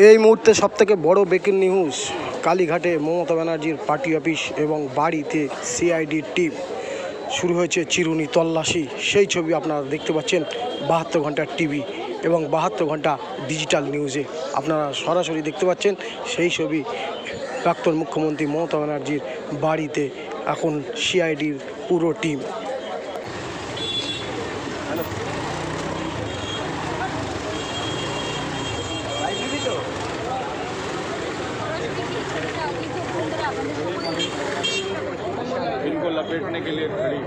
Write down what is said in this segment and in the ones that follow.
এই মুহূর্তে সবথেকে বড় ব্রেকিং নিউজ, কালীঘাটে মমতা ব্যানার্জির পার্টি অফিস এবং বাড়িতে সিআইডির টিম শুরু হয়েছে চিরুনি তল্লাশি। সেই ছবি আপনারা দেখতে পাচ্ছেন 72 ঘন্টার টিভি এবং 72 ঘন্টা ডিজিটাল নিউজে আপনারা সরাসরি দেখতে পাচ্ছেন সেই ছবি। প্রাক্তন মুখ্যমন্ত্রী মমতা ব্যানার্জির বাড়িতে এখন সিআইডির পুরো টিম। इनको लपेटने के लिए खड़ी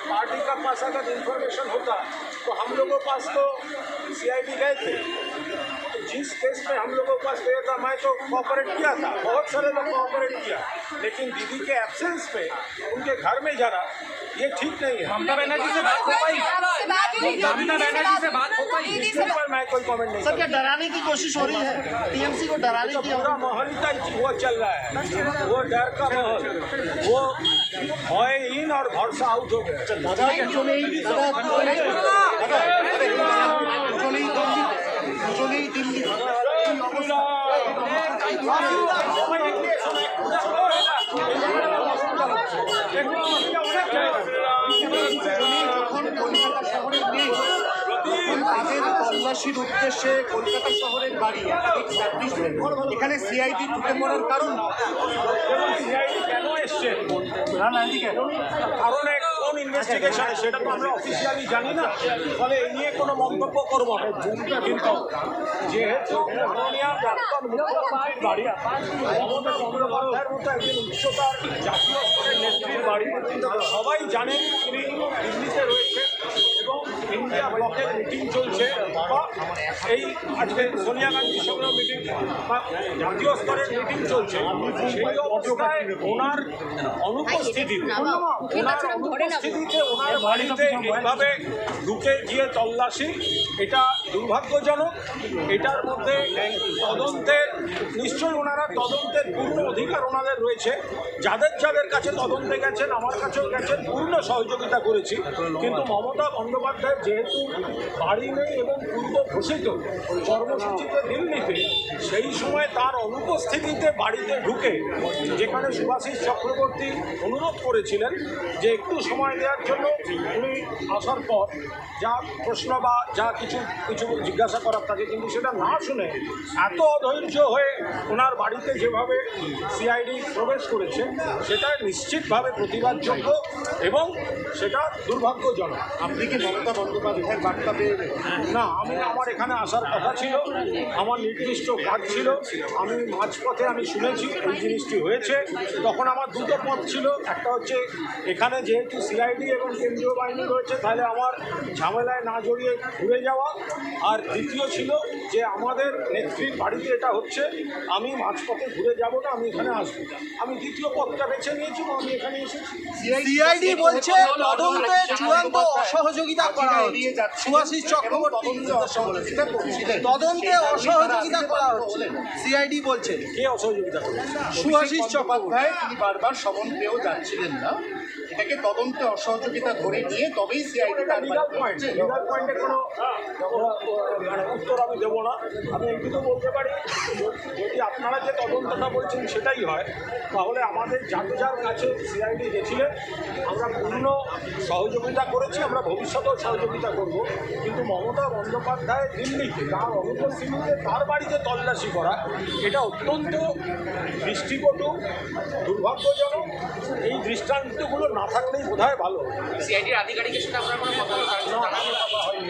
पार्टी का पास अगर इंफॉर्मेशन होता तो हम लोगों के पास तो सीआईडी गए थे। जिस केस में हम लोगों के पास गया था मैं तो कोऑपरेट किया था, बहुत सारे लोग कोऑपरेट किया, लेकिन दीदी के एब्सेंस पे उनके घर में जाना ये ठीक नहीं है। ममता बनर्जी से बात हो पाई? ममता बनर्जी से बात हो पाई? इसके ऊपर मैं कोई कमेंट नहीं। सर, क्या डराने की कोशिश हो रही है? टीएमसी को डराने की पूरा माहौल का वो चल रहा है, वो डर का माहौल, वो भय इन और भरोसा आउट हो गया। दिल्ली তল্লাশির উদ্দেশ্যে কলকাতা শহরের বাড়ি এখানে সিআইডি ঢুকে পড়ার কারণ কেন এসছে কারণ কোন ইনভেস্টিগেশনে সেটা তো আমরা অফিসিয়ালি জানি না, ফলে এই নিয়ে কোনো মন্তব্য করব না। কিন্তু যেহেতু বাড়ি মমতা বন্দ্যোপাধ্যায়ের মতো একজন উচ্চতার জাতীয় স্তরের নেত্রীর বাড়ি, সবাই জানেন তিনি দিল্লিতে রয়েছে এবং ইন্ডিয়া ব্লকের মিটিং চলছে বা এই আজকে সোনিয়া গান্ধীর সঙ্গে মিটিং বা জাতীয় স্তরের মিটিং চলছে। সেই অবস্থায় ওনার অনুপস্থিতিতে ওনার বাড়িতে এইভাবে ঢুকে গিয়ে তল্লাশি, এটা দুর্ভাগ্যজনক। এটার মধ্যে তদন্তের নিশ্চয়ই ওনারা তদন্তের পূর্ণ অধিকার ওনাদের রয়েছে। যাদের কাছে তদন্তে গেছেন, আমার কাছেও গেছেন, পূর্ণ সহযোগিতা করেছি। কিন্তু মমতা বন্দ্যোপাধ্যায় যেহেতু বাড়ি নেই এবং পূর্ব ঘোষিত কর্মসূচিতে দিল্লিতে, সেই সময় তার অনুপস্থিতিতে বাড়িতে ঢুকে, যেখানে সুভাষিস চক্রবর্তী অনুরোধ করেছিলেন যে একটু সময় দেওয়ার জন্য, উনি আসার পর যা প্রশ্ন বা যা কিছু জিজ্ঞাসা করার থাকে, কিন্তু সেটা না শুনে এত অধৈর্য হয়ে ওনার বাড়িতে যেভাবে সিআইডি প্রবেশ করেছে, সেটা নিশ্চিতভাবে প্রতিবাদযোগ্য এবং সেটা দুর্ভাগ্যজনক। আপনি কি মমতা বন্দ্যোপাধ্যায়ের বার্তা পেয়েছেন? না, আমার এখানে আসার কথা ছিল, আমার নির্দিষ্ট কাজ ছিল। আমি মাঝপথে আমি শুনেছি এই জিনিসটি হয়েছে, তখন আমার দুটো পথ ছিল। একটা হচ্ছে এখানে যেহেতু সিআইডি এবং কেন্দ্রীয় বাহিনী রয়েছে, তাহলে আমার ঝামেলায় না জড়িয়ে ঘুরে যাওয়া, আর দ্বিতীয় ছিল যে আমাদের নেত্রীর বাড়িতে এটা হচ্ছে, আমি মাঝপথে ঘুরে যাব না, আমি এখানে আসবো। আমি দ্বিতীয় পথটা বেছে নিয়েছি, আমি এখানে এসেছি। সিআইডি বলছে তদন্তে চূড়ান্ত অসহযোগিতা করা হচ্ছে। সুভাষিস চক্রবর্তী তদন্তে অসহযোগিতা করা হচ্ছে, সিআইডি বলছে। কে অসহযোগিতা করবে? সুভাষিস চট্টোপাধ্যায় তিনি বারবার সমন পেয়েও যাচ্ছিলেন না, এটাকে তদন্তে অসহযোগিতা ধরে নিয়ে তবেই সিআইডি লিগাল পয়েন্টে কোনো উত্তর আমি দেবো না। আমি একটু বলতে পারি, যদি আপনারা যে তদন্তটা বলছেন সেটাই হয়, তাহলে আমাদের যার কাছে সিআইডি গেছিলেন আমরা পূর্ণ সহযোগিতা করেছি, আমরা ভবিষ্যতেও সহযোগিতা করব। কিন্তু মমতা বন্দ্যোপাধ্যায় দিল্লিতে তার অনুপস্থিতিতে তার বাড়িতে তল্লাশি করা, এটা অত্যন্ত দৃষ্টিকটু, দুর্ভাগ্যজনক। এই দৃষ্টান্তগুলো না থাকলেই বোধহয় ভালো। সিআইডির আধিকারিকের সাথে আপনার কোনো কথা হয়নি?